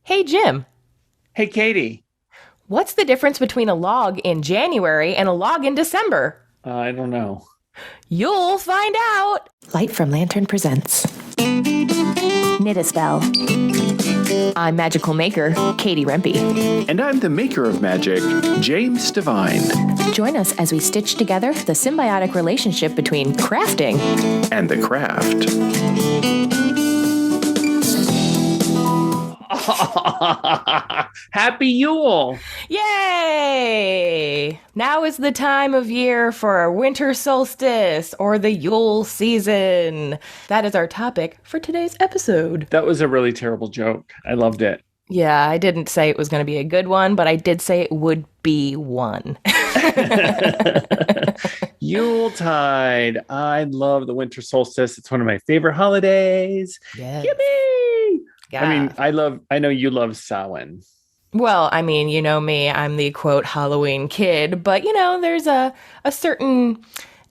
Hey, Jim, Hey, Katie. what's the difference between a log in January and a log in December? I don't know. You'll find out. Light from Lantern presents Knit a Spell. I'm Magical Maker Katie Rempe. And I'm the maker of magic, James Devine. Join us as we stitch together the symbiotic relationship between crafting And the craft. Happy Yule! Yay! Now is the time of year for Winter Solstice or the Yule season. That is our topic for today's episode. That was a really terrible joke. I loved it. Yeah, I didn't say it was going to be a good one, but I did say it would be one. Yuletide. I love the winter solstice. It's one of my favorite holidays. Yes. Yippee! Yeah. I know you love Samhain. Well, I mean, you know me, I'm the quote Halloween kid, but there's a certain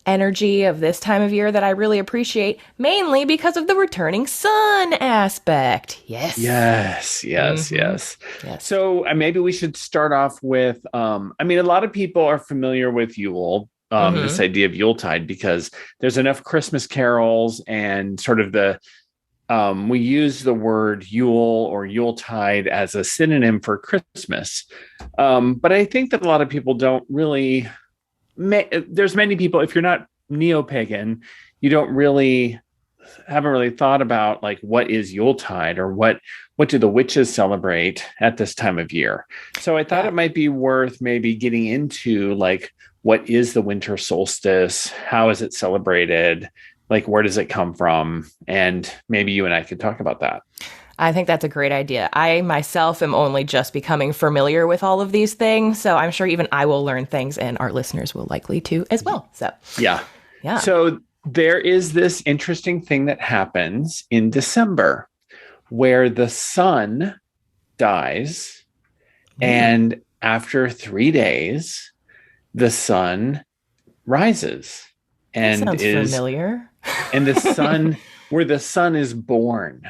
energy of this time of year that I really appreciate, mainly because of the returning sun aspect. Yes. Yes. Yes. So maybe we should start off with, a lot of people are familiar with Yule, this idea of Yuletide, because there's enough Christmas carols and sort of we use the word Yule or Yuletide as a synonym for Christmas. But I think that a lot of people don't really, there's many people, if you're not neo-pagan, you haven't really thought about like, what is Yuletide or what do the witches celebrate at this time of year? So I thought it might be worth maybe getting into like, what is the winter solstice? How is it celebrated? Like, where does it come from? And maybe you and I could talk about that. I think that's a great idea. I myself am only just becoming familiar with all of these things, so I'm sure even I will learn things, and our listeners will likely too as well. So yeah. So there is this interesting thing that happens in December where the sun dies, and after 3 days, the sun rises. And that sounds familiar. And the sun, where the sun is born.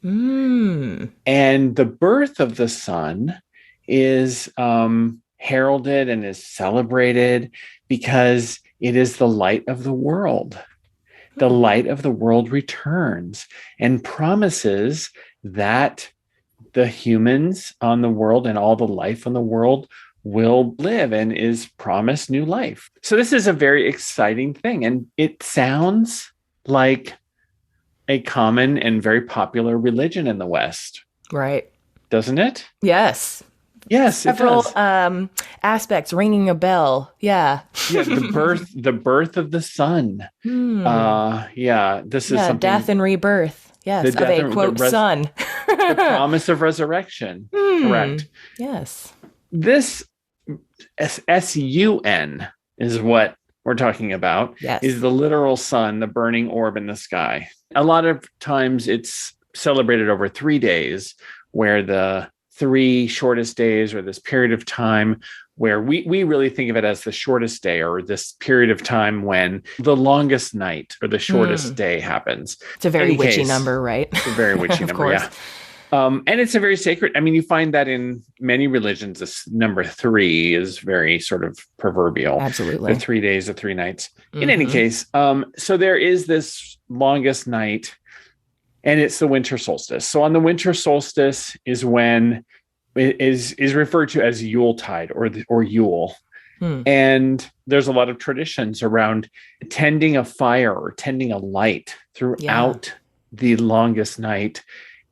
And the birth of the sun is heralded and is celebrated because it is the light of the world. The light of the world returns and promises that the humans on the world and all the life on the world will live and is promised new life. So this is a very exciting thing. And it sounds like a common and very popular religion in the West. Right. Doesn't it? Yes. Yes, Several it does. Aspects ringing a bell. Yeah. Yeah, the birth of the sun. This is something. Death and rebirth. Yes, of a quote sun. The promise of resurrection. Correct. Yes. This sun is what we're talking about. Yes. Is the literal sun, the burning orb in the sky. A lot of times it's celebrated over 3 days, where the 3 shortest days, or this period of time where we really think of it as the shortest day, or this period of time when the longest night or the shortest day happens. It's a very witchy number, right? It's a very witchy number, yeah. And it's a very sacred, you find that in many religions, this number 3 is very sort of proverbial. Absolutely. The 3 days, the 3 nights. In any case, so there is this longest night, and it's the winter solstice. So on the winter solstice is when it is referred to as Yuletide or Yule. And there's a lot of traditions around tending a fire or tending a light throughout the longest night,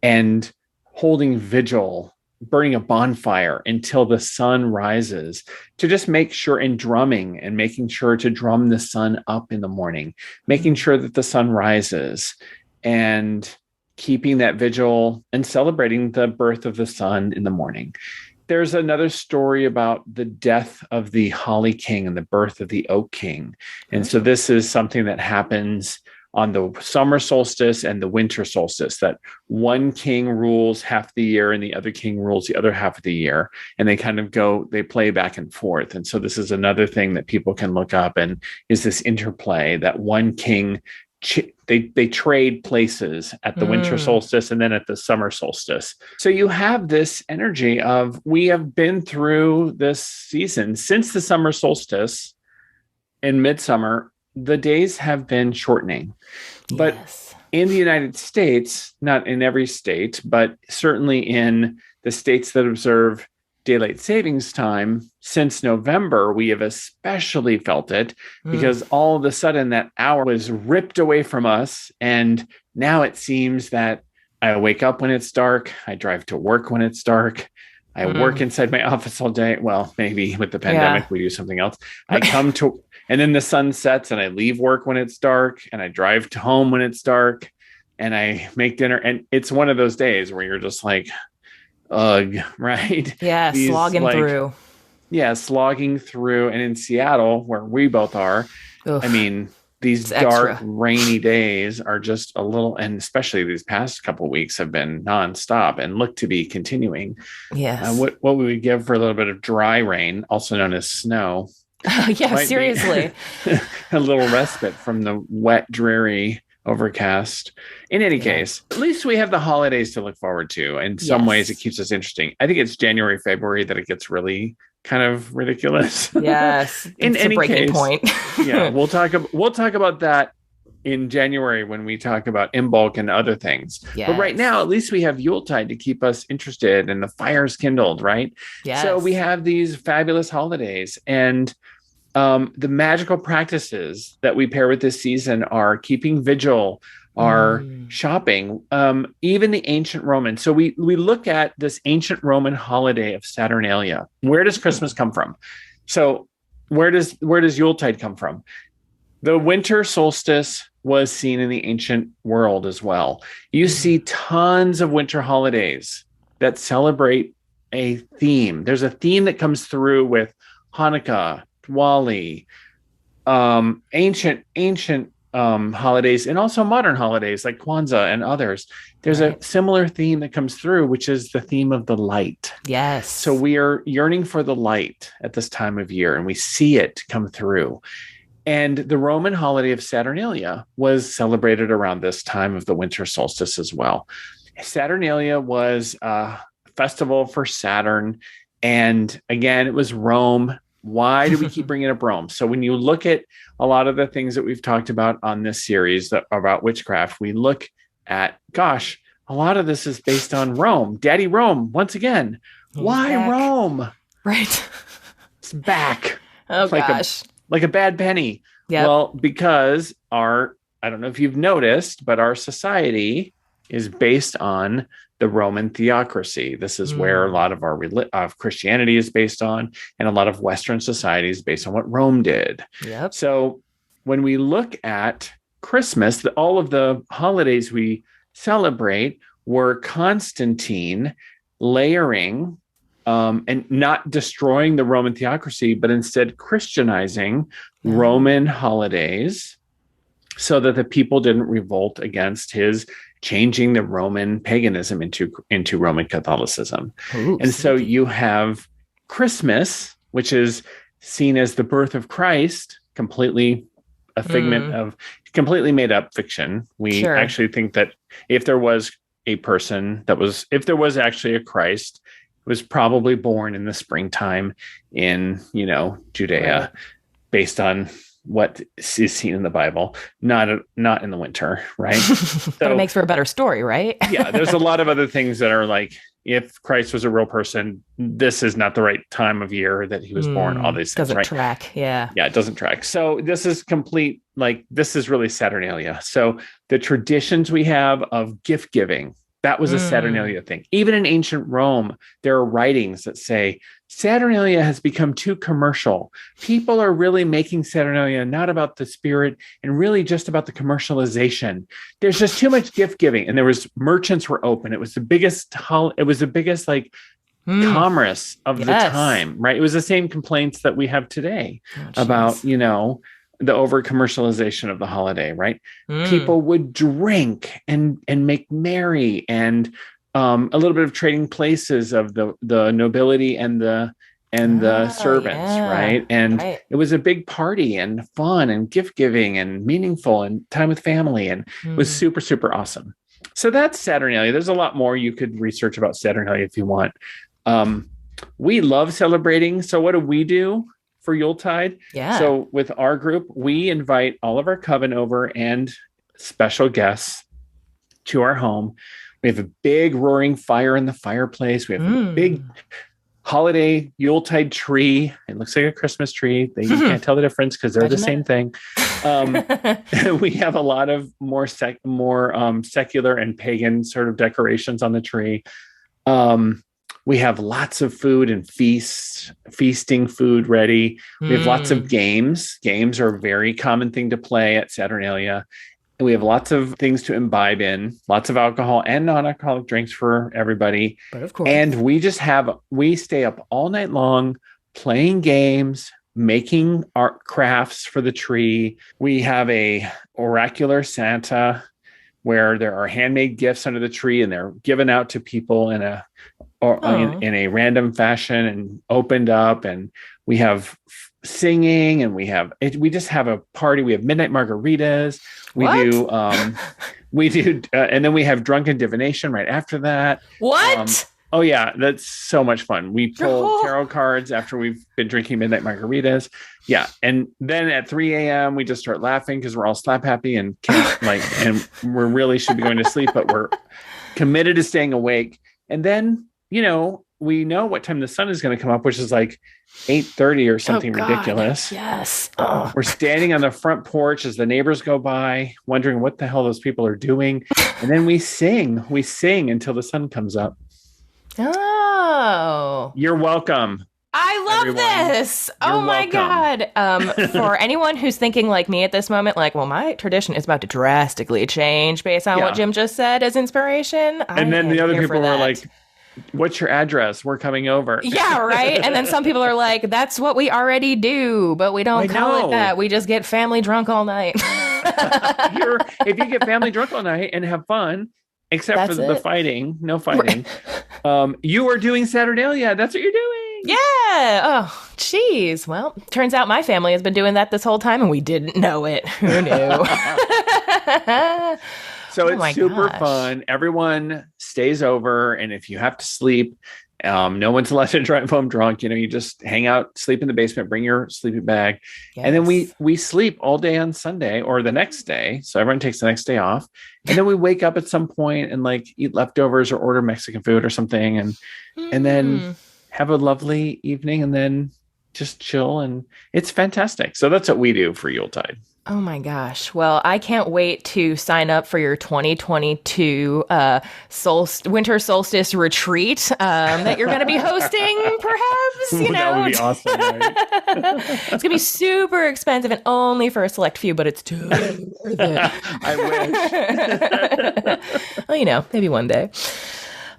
and holding vigil, burning a bonfire until the sun rises, to just make sure, and drumming and making sure to drum the sun up in the morning, making sure that the sun rises, and keeping that vigil and celebrating the birth of the sun in the morning. There's another story about the death of the Holly King and the birth of the Oak King. And so this is something that happens on the summer solstice and the winter solstice, that one king rules half the year and the other king rules the other half of the year. And they play back and forth. And so this is another thing that people can look up, and is this interplay that one king they trade places at the winter solstice and then at the summer solstice. So you have this energy of, we have been through this season since the summer solstice in midsummer. The days have been shortening, but in the United States, not in every state, but certainly in the states that observe daylight savings time, since November, we have especially felt it because all of a sudden that hour was ripped away from us. And now it seems that I wake up when it's dark. I drive to work when it's dark. I work inside my office all day. Well, maybe with the pandemic, we do something else. I come to, and then the sun sets and I leave work when it's dark and I drive to home when it's dark and I make dinner. And it's one of those days where you're just like, ugh, right? Yeah, slogging through. Yeah, slogging through. And in Seattle, where we both are, I mean, these dark, rainy days are just a little, and especially these past couple of weeks have been nonstop and look to be continuing. Yes. What we would give for a little bit of dry rain, also known as snow. Yeah, seriously. A little respite from the wet, dreary, overcast. In any case, at least we have the holidays to look forward to. In some ways, it keeps us interesting. I think it's January, February that it gets really kind of ridiculous. Yes, in any breaking point. Yeah, we'll talk about that in January when we talk about Imbolc and other things. Yes. But right now, at least we have Yuletide to keep us interested and the fires kindled, right? Yes. So we have these fabulous holidays, and the magical practices that we pair with this season are keeping vigil, are shopping, even the ancient Roman. So we look at this ancient Roman holiday of Saturnalia. Where does Christmas come from? So where does Yuletide come from? The winter solstice was seen in the ancient world as well. You see tons of winter holidays that celebrate a theme. There's a theme that comes through with Hanukkah, Diwali, ancient holidays, and also modern holidays like Kwanzaa and others. There's a similar theme that comes through, which is the theme of the light. Yes. So we are yearning for the light at this time of year, and we see it come through. And the Roman holiday of Saturnalia was celebrated around this time of the winter solstice as well. Saturnalia was a festival for Saturn. And again, it was Rome. Why do we keep bringing up Rome? So when you look at a lot of the things that we've talked about on this series about witchcraft, we look at, gosh, a lot of this is based on Rome. Daddy Rome, once again. Why back. Rome? Right. It's back. Oh, gosh. Like a bad penny. Yep. Well, because I don't know if you've noticed, but our society is based on the Roman theocracy. This is where a lot of our Christianity is based on, and a lot of Western society is based on what Rome did. Yep. So when we look at Christmas, all of the holidays we celebrate were Constantine layering and not destroying the Roman theocracy, but instead Christianizing Roman holidays so that the people didn't revolt against his changing the Roman paganism into Roman Catholicism. Ooh, and so you have Christmas, which is seen as the birth of Christ, completely a figment of completely made up fiction. We actually think that if there was a person if there was actually a Christ, it was probably born in the springtime in, Judea, based on what is seen in the Bible, not in the winter, right? But it makes for a better story, right? Yeah, there's a lot of other things that are like, if Christ was a real person, this is not the right time of year that he was born. All these things, doesn't track. Yeah, it doesn't track. So this is complete. This is really Saturnalia. So the traditions we have of gift giving, that was a Saturnalia thing. Even in ancient Rome, there are writings that say Saturnalia has become too commercial. People are really making Saturnalia not about the spirit and really just about the commercialization. There's just too much gift giving, and merchants were open. It was the biggest. Commerce of the time, right? It was the same complaints that we have today about the over commercialization of the holiday, right? People would drink and make merry, and a little bit of trading places of the nobility and and the Oh, servants, yeah. right? And Right. it was a big party and fun and gift giving and meaningful and time with family, and it was Hmm. super, super awesome. So that's Saturnalia. There's a lot more you could research about Saturnalia if you want. Um, we love celebrating. So what do we do for Yuletide? Yeah. So with our group, we invite all of our coven over and special guests to our home. We have a big roaring fire in the fireplace. We have a big Mm. holiday Yuletide tree. It looks like a Christmas tree. You can't tell the difference because they're the Imagine same thing. that. We have a lot of more secular and pagan sort of decorations on the tree. We have lots of food and feasting food ready. We have lots of Mm. games. Games are a very common thing to play at Saturnalia. And we have lots of things to imbibe in, lots of alcohol and non-alcoholic drinks for everybody. But of course. And we stay up all night long playing games, making art crafts for the tree. We have a oracular Santa where there are handmade gifts under the tree and they're given out to people in a random fashion and opened up. And we have singing and we just have a party. We have midnight margaritas. We do, and then we have drunken divination right after that. What? Oh yeah, that's so much fun. We pull tarot cards after we've been drinking midnight margaritas. Yeah, and then at 3 a.m. we just start laughing because we're all slap happy and can't and we really should be going to sleep, but we're committed to staying awake. And then we know what time the sun is going to come up, which is like 8:30 or something ridiculous. Yes. We're standing on the front porch as the neighbors go by, wondering what the hell those people are doing. And then we sing until the sun comes up. Oh. You're welcome. I love this. Oh my God. For anyone who's thinking like me at this moment, like, well, my tradition is about to drastically change based on what Jim just said as inspiration. And then the other people were like, what's your address? We're coming over. Yeah, right. And then some people are like, that's what we already do, but we don't call it that. We just get family drunk all night. If you get family drunk all night and have fun, except for the fighting, no fighting. Right. You are doing Saturnalia. That's what you're doing. Yeah. Oh, geez. Well, turns out my family has been doing that this whole time and we didn't know it. Who knew? So it's super fun. Everyone stays over. And if you have to sleep, no one's allowed to drive home drunk. You just hang out, sleep in the basement, bring your sleeping bag. Yes. And then we sleep all day on Sunday or the next day. So everyone takes the next day off. And then we wake up at some point and eat leftovers or order Mexican food or something. And then have a lovely evening and then just chill. And it's fantastic. So that's what we do for Yuletide. Oh my gosh. Well, I can't wait to sign up for your 2022 Winter Solstice retreat that you're going to be hosting, perhaps. That would be awesome, right? It's going to be super expensive and only for a select few, but it's totally worth it. I wish. Well, maybe one day.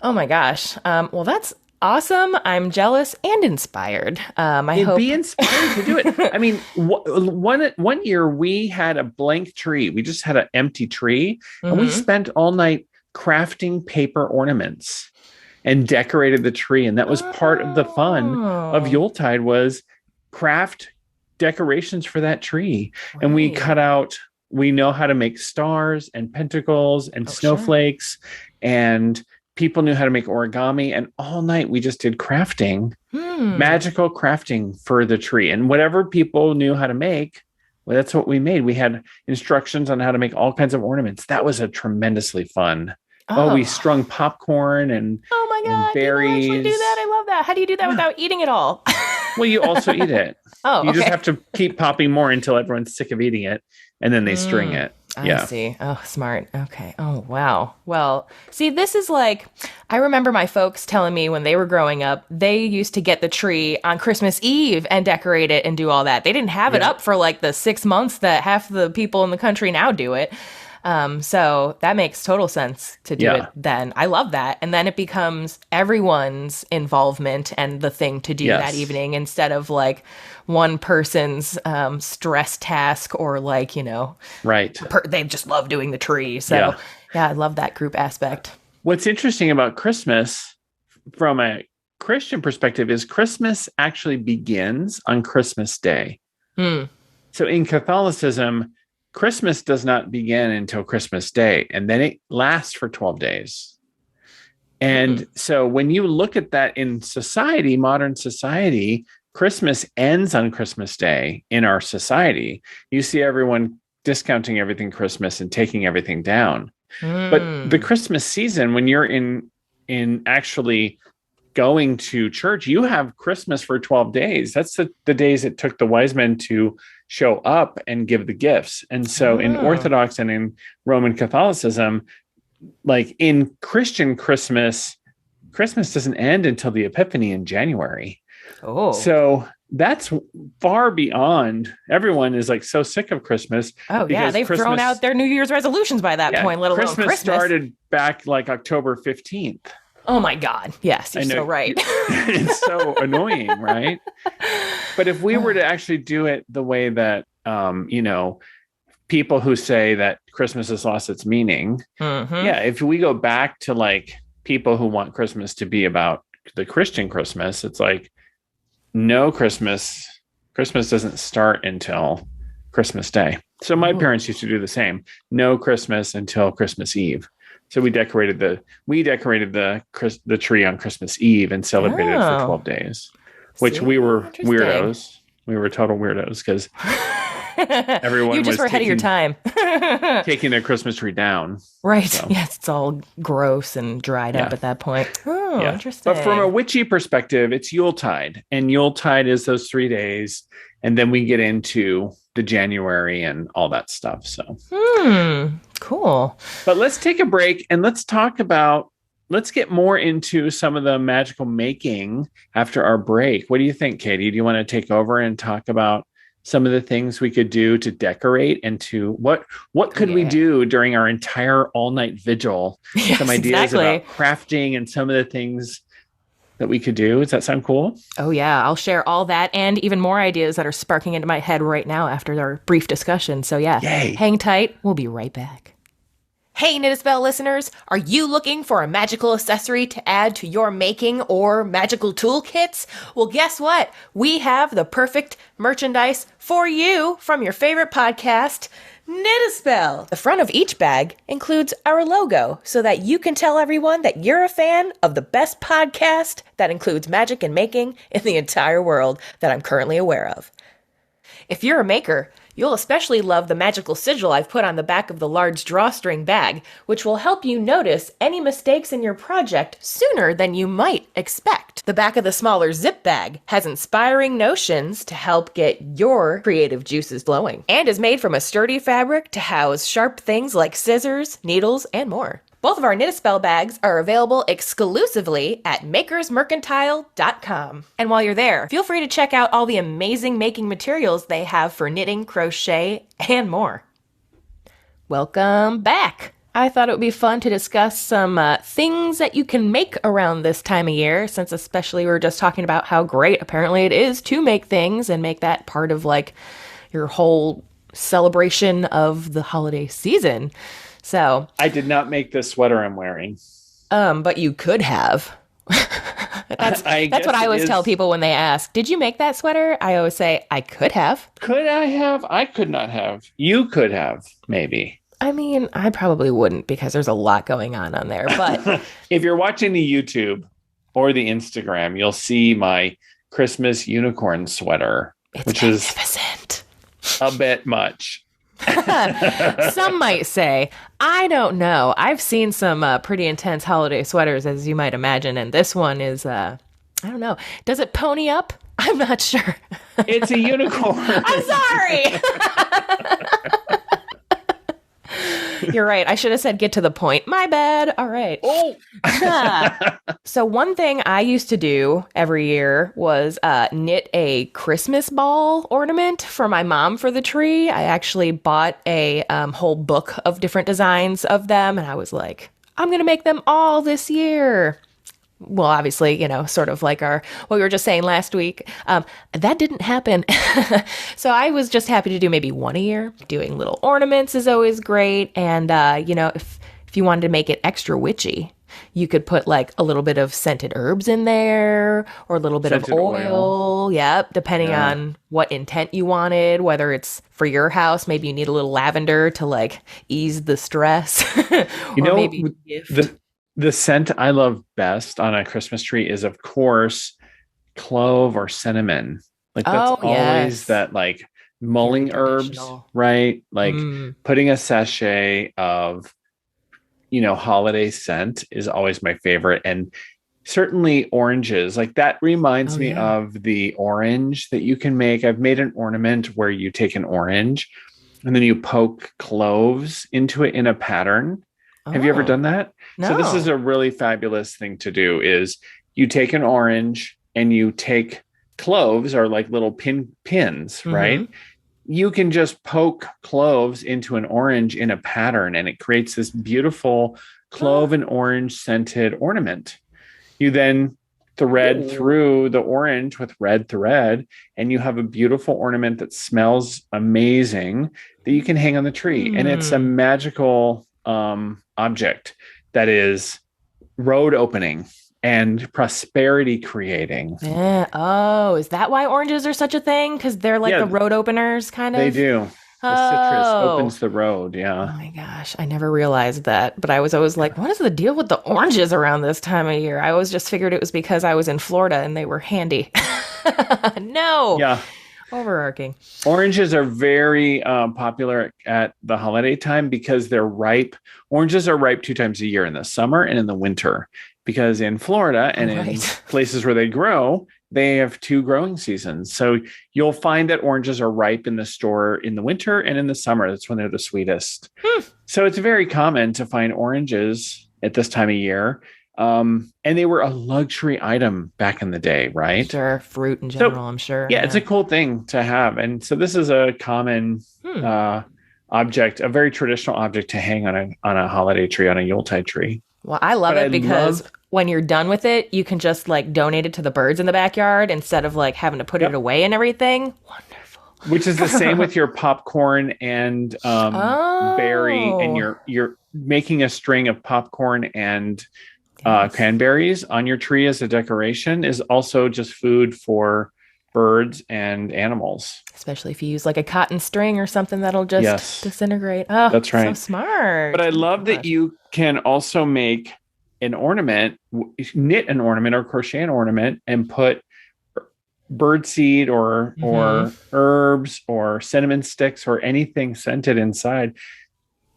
Oh my gosh. Well, that's awesome. I'm jealous and inspired. I hope be inspired to do it. I mean, one year we had a blank tree. We just had an empty tree, and we spent all night crafting paper ornaments and decorated the tree. And that was part of the fun of Yuletide was craft decorations for that tree. Right. And we cut out. We know how to make stars and pentacles and snowflakes and people knew how to make origami, and all night we just did crafting, magical crafting for the tree. And whatever people knew how to make, well, that's what we made. We had instructions on how to make all kinds of ornaments. That was a tremendously fun. We strung popcorn and my God, and berries. You do that? I love that. How do you do that without eating it all? Well, you also eat it. You just have to keep popping more until everyone's sick of eating it, and then they string it. I see. Oh, smart. Okay. Oh, wow. Well, see, this is I remember my folks telling me when they were growing up, they used to get the tree on Christmas Eve and decorate it and do all that. They didn't have it up for the 6 months that half the people in the country now do it. So that makes total sense to do it then. I love that. And then it becomes everyone's involvement and the thing to do that evening instead of one person's stress task or right. They just love doing the tree. So yeah, I love that group aspect. What's interesting about Christmas from a Christian perspective is Christmas actually begins on Christmas Day. So in Catholicism, Christmas does not begin until Christmas Day, and then it lasts for 12 days. And so when you look at that in society, modern society, Christmas ends on Christmas Day in our society. You see everyone discounting everything Christmas and taking everything down. But the Christmas season, when you're in actually going to church, you have Christmas for 12 days. That's the days it took the wise men to show up and give the gifts. And so in Orthodox and in Roman Catholicism, like in Christian Christmas doesn't end until the Epiphany in January. So that's far beyond. Everyone is like so sick of Christmas. They've thrown out their New Year's resolutions by that point, let alone Christmas started back like October 15th. Oh my God. Yes, you're so right. It's so annoying, right? But if we were to actually do it the way that, people who say that Christmas has lost its meaning, if we go back to like people who want Christmas to be about the Christian Christmas, it's like, no, Christmas doesn't start until Christmas Day. So my parents used to do the same. No Christmas until Christmas Eve. So we decorated the tree on Christmas Eve and celebrated it for 12 days, which we were weirdos. We were total weirdos because everyone you just were ahead of your time. Taking their Christmas tree down. Right. So. Yes, it's all gross and dried up at that point. Interesting. But from a witchy perspective, it's Yuletide. And Yuletide is those 3 days. And then we get into the January and all that stuff. So cool. But let's take a break and let's get more into some of the magical making after our break. What do you think, Katie? Do you want to take over and talk about some of the things we could do to decorate and to what could we do during our entire all-night vigil? Some ideas about crafting and some of the things that we could do. Does that sound cool? Oh, yeah. I'll share all that and even more ideas that are sparking into my head right now after our brief discussion. So yeah, hang tight. We'll be right back. Hey, Knit a Spell listeners, are you looking for a magical accessory to add to your making or magical toolkits? Well, guess what? We have the perfect merchandise for you from your favorite podcast, Knit a Spell. The front of each bag includes our logo so that you can tell everyone that you're a fan of the best podcast that includes magic and making in the entire world that I'm currently aware of. If you're a maker, you'll especially love the magical sigil I've put on the back of the large drawstring bag, which will help you notice any mistakes in your project sooner than you might expect. The back of the smaller zip bag has inspiring notions to help get your creative juices flowing, and is made from a sturdy fabric to house sharp things like scissors, needles, and more. Both of our Knit a Spell bags are available exclusively at makersmercantile.com. And while you're there, feel free to check out all the amazing making materials they have for knitting, crochet, and more. Welcome back. I thought it would be fun to discuss some things that you can make around this time of year, since especially we were just talking about how great apparently it is to make things and make that part of like your whole celebration of the holiday season. So I did not make this sweater I'm wearing. But you could have. That's what I always tell people when they ask, did you make that sweater? I always say, I could have. Could I have? I could not have. You could have, maybe. I mean, I probably wouldn't because there's a lot going on there. But if you're watching the YouTube or the Instagram, you'll see my Christmas unicorn sweater, which magnificent. Is a bit much. Some might say. I don't know. I've seen some pretty intense holiday sweaters, as you might imagine, and this one is, I don't know. Does it pony up? I'm not sure. It's a unicorn. I'm sorry. You're right. I should have said get to the point. My bad. All right. Oh. So one thing I used to do every year was knit a Christmas ball ornament for my mom for the tree. I actually bought a whole book of different designs of them. And I was like, I'm going to make them all this year. Well, obviously, sort of like what we were just saying last week, that didn't happen. So I was just happy to do maybe one a year. Doing little ornaments is always great. And, if you wanted to make it extra witchy, You could put like a little bit of scented herbs in there or a little bit of Scented oil. oil. Yep, depending Yeah. on what intent you wanted, whether it's for your house, maybe you need a little lavender to like ease the stress, You or know, maybe gift. the the scent I love best on a Christmas tree is, of course, clove or cinnamon. Like that's Oh, always yes. that like Very mulling herbs, traditional. right? Like Mm. putting a sachet of, holiday scent is always my favorite. And certainly oranges, like that Oh, reminds me yeah. of the orange that you can make. I've made an ornament where you take an orange and then you poke cloves into it in a pattern. Have you ever Oh, done that? So this is no. a really fabulous thing to do is you take an orange and you take cloves or like little pins, right? Mm-hmm. You can just poke cloves into an orange in a pattern and it creates this beautiful clove and orange scented ornament. You then thread Ooh. through the orange with red thread, and you have a beautiful ornament that smells amazing that you can hang on the tree. And it's a Hmm. magical object that is road opening and prosperity creating. Yeah. Oh, is that why oranges are such a thing? Because they're like the Yeah, road openers, kind they of? do. The citrus Oh. opens the road. Oh Yeah. my gosh, I never realized that. But I was always like, what is the deal with the oranges around this time of year? I always just figured it was because I was in Florida and they were handy. No, Yeah. overarching. Oranges are very popular at the holiday time because they're ripe. Oranges are ripe two times a year, in the summer and in the winter. Because in Florida Oh, and in right. places where they grow, they have two growing seasons. So you'll find that oranges are ripe in the store in the winter and in the summer. That's when they're the sweetest. Hmm. So it's very common to find oranges at this time of year. And they were a luxury item back in the day, right? Sure, fruit in So, general, I'm sure. yeah, it's a Yeah. cool thing to have. And so this is a common Hmm. uh, object, a very traditional object to hang on a holiday tree, on a Yuletide tree. Well, I love But I it because love, when you're done with it, you can just like donate it to the birds in the backyard instead of like having to put it yep, away and everything. which is the same Wonderful. with your popcorn and berry, and Oh, you're making a string of popcorn and yes. cranberries on your tree as a decoration is also just food for birds and animals. Especially if you use like a cotton string or something that'll just Yes, disintegrate. Oh, that's so right. But smart. I Oh my love that gosh. you can also make an ornament, knit an ornament or crochet an ornament and put bird seed Mm-hmm. or herbs or cinnamon sticks or anything scented inside.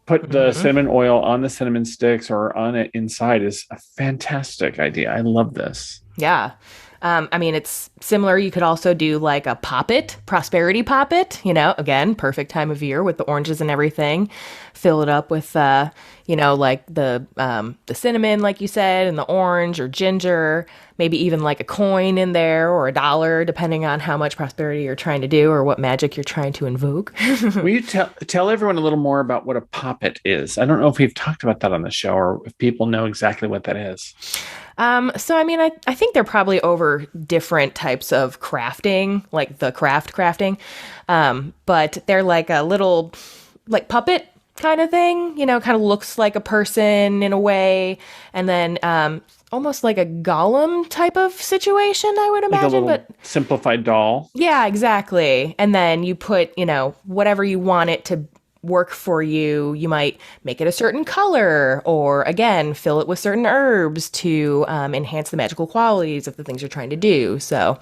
Put the Mm-hmm. cinnamon oil on the cinnamon sticks or on it inside is a fantastic idea. I love this. Yeah. I mean, it's similar. You could also do like a poppet, prosperity poppet, again, perfect time of year with the oranges and everything. Fill it up with, like the cinnamon, like you said, and the orange or ginger, maybe even like a coin in there or $1, depending on how much prosperity you're trying to do or what magic you're trying to invoke. Will you tell everyone a little more about what a poppet is? I don't know if we've talked about that on the show or if people know exactly what that is. So I mean, I think they're probably over different types of crafting, like the crafting. But they're like a little like puppet kind of thing, kind of looks like a person in a way, and then almost like a golem type of situation, I would Like a imagine, little but simplified doll. yeah, exactly. And then you put, whatever you want it to work for you. You might make it a certain color, or again, fill it with certain herbs to enhance the magical qualities of the things you're trying to do. So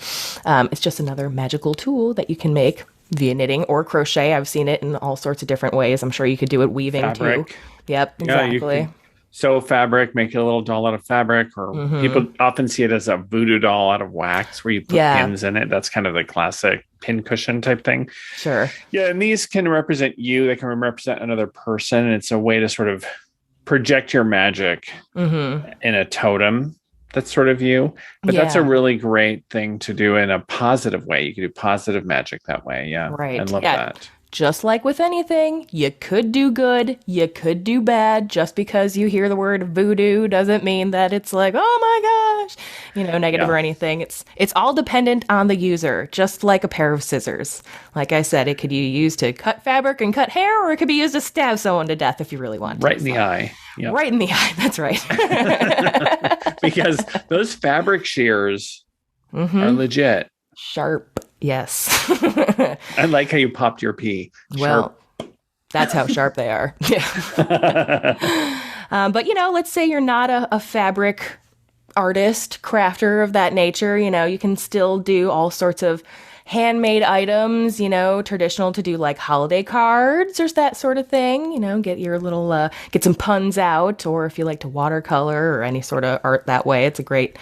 it's just another magical tool that you can make via knitting or crochet. I've seen it in all sorts of different ways. I'm sure you could do it weaving too. Fabric. Yep, Yeah, you exactly. could sew fabric, make a little doll out of fabric, or Mm-hmm. people often see it as a voodoo doll out of wax where you put Yeah, pins in it. That's kind of the classic pin cushion type thing. sure. Yeah, and these can represent you, they can represent another person. And it's a way to sort of project your magic Mm-hmm. in a totem that's sort of you. But that's a Yeah. really great thing to do in a positive way. You can do positive magic that way. Yeah, I Right. love Yeah. that. Just like with anything, you could do good, you could do bad. Just because you hear the word voodoo doesn't mean that it's like, oh my gosh, negative Yeah. or anything. It's all dependent on the user, just like a pair of scissors. Like I said, it could be used to cut fabric and cut hair, or it could be used to stab someone to death if you really want Right to. in the So, eye. Yep. Right in the eye. That's right. Because those fabric shears are legit. Sharp. Yes. I like how you popped your P. Well, Sharp. that's how sharp they are. Yeah. But, let's say you're not a fabric artist, crafter of that nature. You can still do all sorts of handmade items, traditional to do like holiday cards or that sort of thing. Get your little, get some puns out, or if you like to watercolor or any sort of art that way, it's a great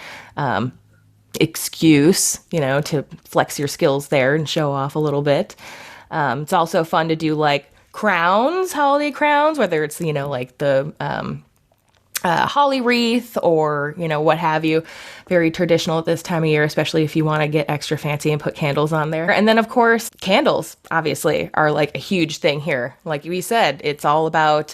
excuse, to flex your skills there and show off a little bit. It's also fun to do like crowns, holiday crowns, whether it's, like the holly wreath or, what have you. Very traditional at this time of year, especially if you want to get extra fancy and put candles on there. And then, of course, candles, obviously, are like a huge thing here. Like we said, it's all about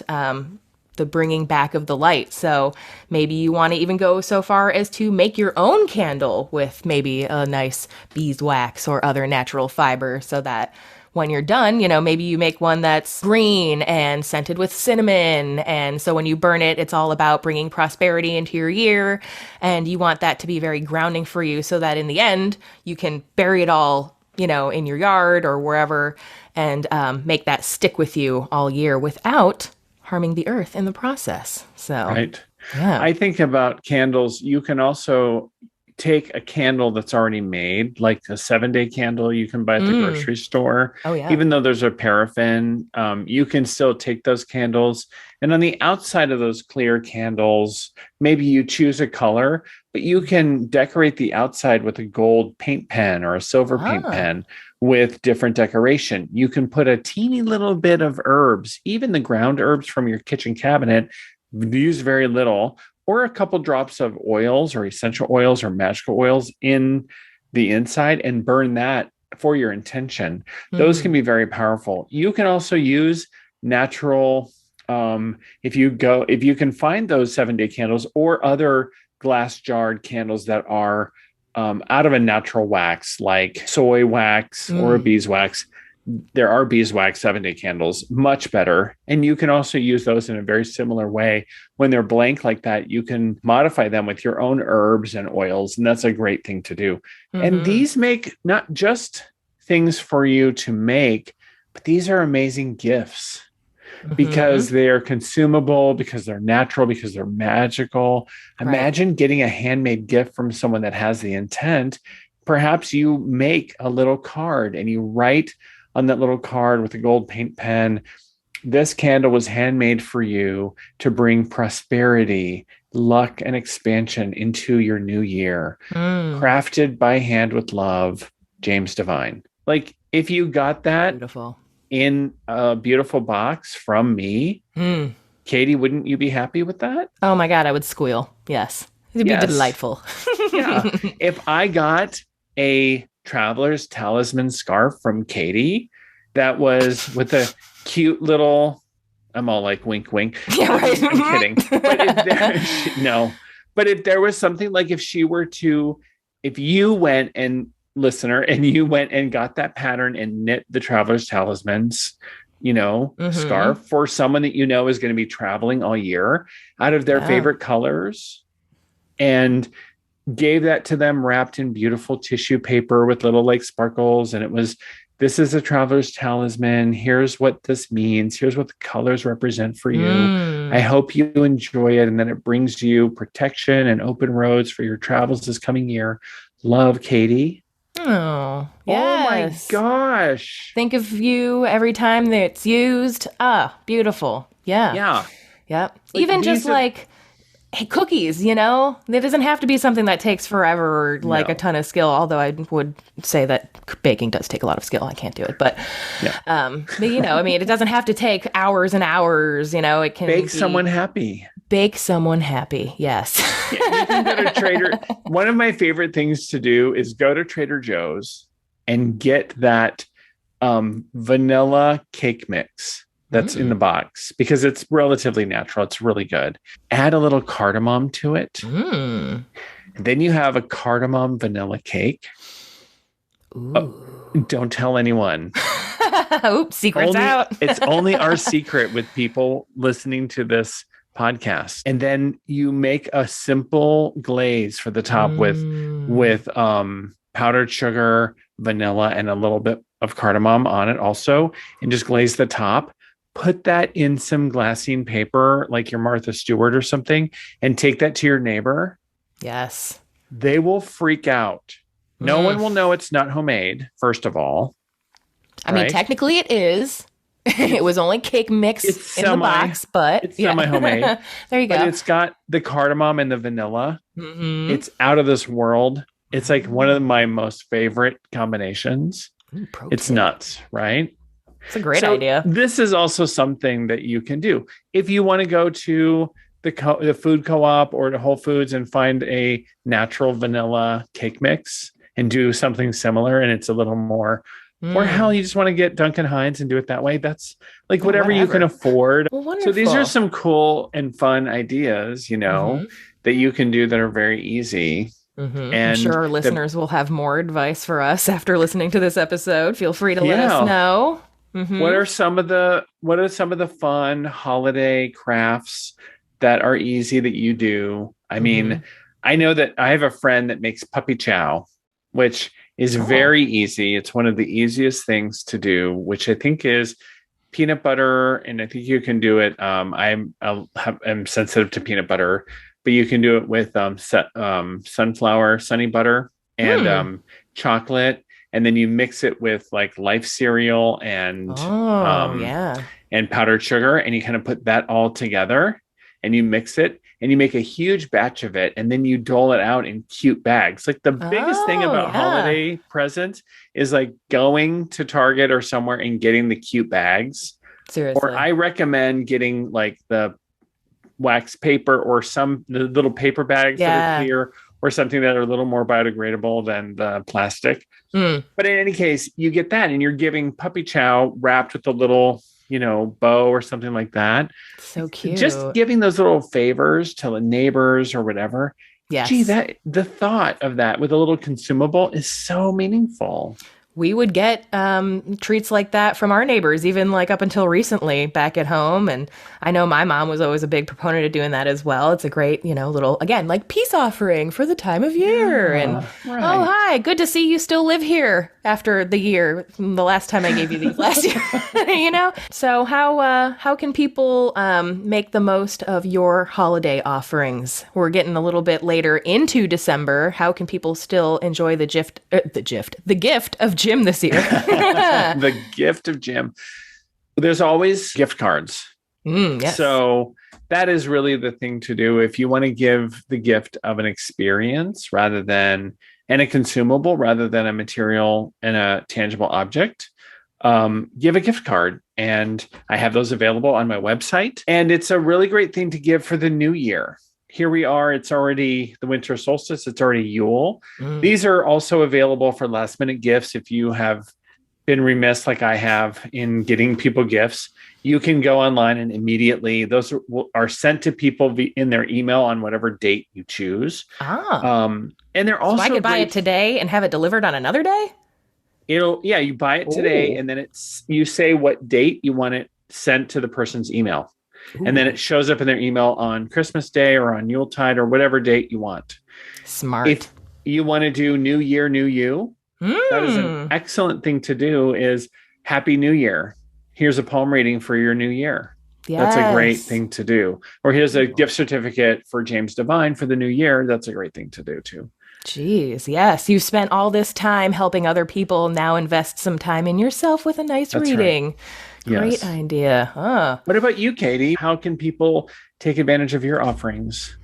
the bringing back of the light. So maybe you want to even go so far as to make your own candle with maybe a nice beeswax or other natural fiber, so that when you're done, maybe you make one that's green and scented with cinnamon. And so when you burn it, it's all about bringing prosperity into your year. And you want that to be very grounding for you, so that in the end, you can bury it all, in your yard or wherever, and make that stick with you all year without harming the earth in the process. So, right. Yeah. I think about candles. You can also take a candle that's already made, like a 7-day candle you can buy at the grocery store. Oh, yeah. Even though there's a paraffin, you can still take those candles. And on the outside of those clear candles, maybe you choose a color, but you can decorate the outside with a gold paint pen or a silver paint pen with different decoration. You can put a teeny little bit of herbs, even the ground herbs from your kitchen cabinet, use very little, or a couple drops of oils or essential oils or magical oils in the inside, and burn that for your intention. Those can be very powerful. You can also use natural, if you can find those 7-day candles or other glass jarred candles that are out of a natural wax, like soy wax or a beeswax. There are beeswax 7-day candles, much better. And you can also use those in a very similar way. When they're blank like that, you can modify them with your own herbs and oils. And that's a great thing to do. And these make not just things for you to make, but these are amazing gifts because they're consumable, because they're natural, because they're magical. Imagine getting a handmade gift from someone that has the intent. Perhaps you make a little card and you write on that little card with a gold paint pen, this candle was handmade for you to bring prosperity, luck, and expansion into your new year. Crafted by hand with love, James Devine. Like, if you got that in a beautiful box from me, Katie, wouldn't you be happy with that? Oh my God, I would squeal. Yes. It'd be delightful. Yeah. If I got a traveler's talisman scarf from Katie that was with a cute little, I'm all like wink wink. Yeah, right. I'm kidding. But but if there was something like, if you went and listener and you went and got that pattern and knit the traveler's talismans, scarf for someone that is going to be traveling all year out of their favorite colors, and gave that to them wrapped in beautiful tissue paper with little like sparkles. And it was, this is a traveler's talisman. Here's what this means. Here's what the colors represent for you. I hope you enjoy it. And then it brings you protection and open roads for your travels this coming year. Love, Katie. Oh, yes. Oh my gosh. Think of you every time that it's used. Beautiful. Yeah. Yeah. Yep. Even just like cookies, it doesn't have to be something that takes forever or like a ton of skill, although I would say that baking does take a lot of skill. I can't do it, but it doesn't have to take hours and hours. It can bake someone happy. Bake someone happy. Yes. You can go to Trader. One of my favorite things to do is go to Trader Joe's and get that vanilla cake mix that's in the box, because it's relatively natural. It's really good. Add a little cardamom to it. Then you have a cardamom vanilla cake. Don't tell anyone. Oops, secret's out. It's only our secret with people listening to this podcast. And then you make a simple glaze for the top with powdered sugar, vanilla, and a little bit of cardamom on it also, and just glaze the top. Put that in some glassine paper, like your Martha Stewart or something, and take that to your neighbor. Yes. They will freak out. No one will know it's not homemade, first of all. I mean, technically it is. It was only cake mix in the box, but it's semi-homemade. There you go. But it's got the cardamom and the vanilla. It's out of this world. It's like one of my most favorite combinations. It's nuts, right? It's a great idea. This is also something that you can do. If you want to go to the food co-op or to Whole Foods and find a natural vanilla cake mix and do something similar, and it's a little more, or hell, you just want to get Duncan Hines and do it that way. That's like whatever you can afford. Well, so these are some cool and fun ideas, that you can do that are very easy. And I'm sure our listeners will have more advice for us after listening to this episode. Feel free to let us know. What are some of the fun holiday crafts that are easy that you do? I mean, I know that I have a friend that makes puppy chow, which is very easy. It's one of the easiest things to do, which I think is peanut butter, and I think you can do it. I'm sensitive to peanut butter, but you can do it with sunflower sunny butter and chocolate. And then you mix it with like Life cereal and powdered sugar, and you kind of put that all together and you mix it and you make a huge batch of it, and then you dole it out in cute bags. Like the biggest thing about holiday presents is like going to Target or somewhere and getting the cute bags. Seriously. Or I recommend getting like the wax paper or the little paper bags that are clear, or something that are a little more biodegradable than the plastic. But in any case, you get that and you're giving puppy chow wrapped with a little, bow or something like that. So cute. Just giving those little favors to the neighbors or whatever. Yes. Gee, the thought of that with a little consumable is so meaningful. We would get treats like that from our neighbors, even like up until recently back at home. And I know my mom was always a big proponent of doing that as well. It's a great, little, again, like peace offering for the time of year. Oh, hi, good to see you still live here after the last time I gave you these last year, So how can people make the most of your holiday offerings? We're getting a little bit later into December. How can people still enjoy the gift of Jim this year? The gift of Jim. There's always gift cards. Yes. So that is really the thing to do if you want to give the gift of an experience and a consumable rather than a material and a tangible object. Give a gift card. And I have those available on my website. And it's a really great thing to give for the new year. Here we are. It's already the winter solstice. It's already Yule. These are also available for last minute gifts. If you have been remiss like I have in getting people gifts, you can go online and immediately those are sent to people in their email on whatever date you choose. And they're also I could buy it today and have it delivered on another day? You buy it today and then you say what date you want it sent to the person's email. And then it shows up in their email on Christmas Day or on Yuletide or whatever date you want. Smart. If you want to do New Year, New You, that is an excellent thing to do is Happy New Year. Here's a poem reading for your new year. Yes. That's a great thing to do. Or here's a gift certificate for James Devine for the new year. That's a great thing to do too. Jeez, yes. You've spent all this time helping other people. Now invest some time in yourself with a nice reading. Right. Great idea. What about you, Katie? How can people take advantage of your offerings?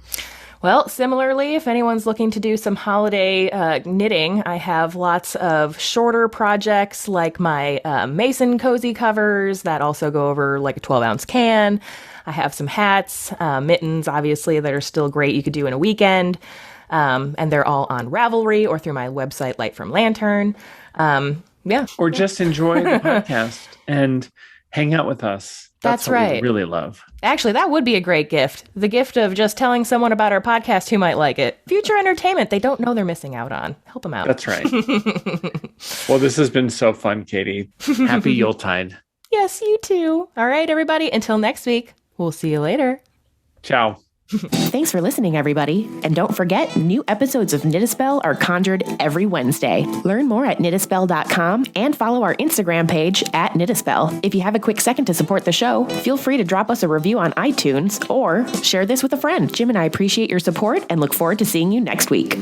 Well, similarly, if anyone's looking to do some holiday knitting, I have lots of shorter projects like my Mason cozy covers that also go over like a 12-ounce can. I have some hats, mittens, obviously, that are still great you could do in a weekend. And they're all on Ravelry or through my website, Light from Lantern. Or just enjoy the podcast and hang out with us. That's what right. we really love. Actually, that would be a great gift. The gift of just telling someone about our podcast who might like it. Future entertainment they don't know they're missing out on. Help them out. That's right. Well, this has been so fun, Katie. Happy Yuletide. Yes, you too. All right, everybody. Until next week. We'll see you later. Ciao. Thanks for listening, everybody. And don't forget, new episodes of Knit a Spell are conjured every Wednesday. Learn more at knitaspell.com and follow our Instagram page at Knit a Spell. If you have a quick second to support the show, feel free to drop us a review on iTunes or share this with a friend. Jim and I appreciate your support and look forward to seeing you next week.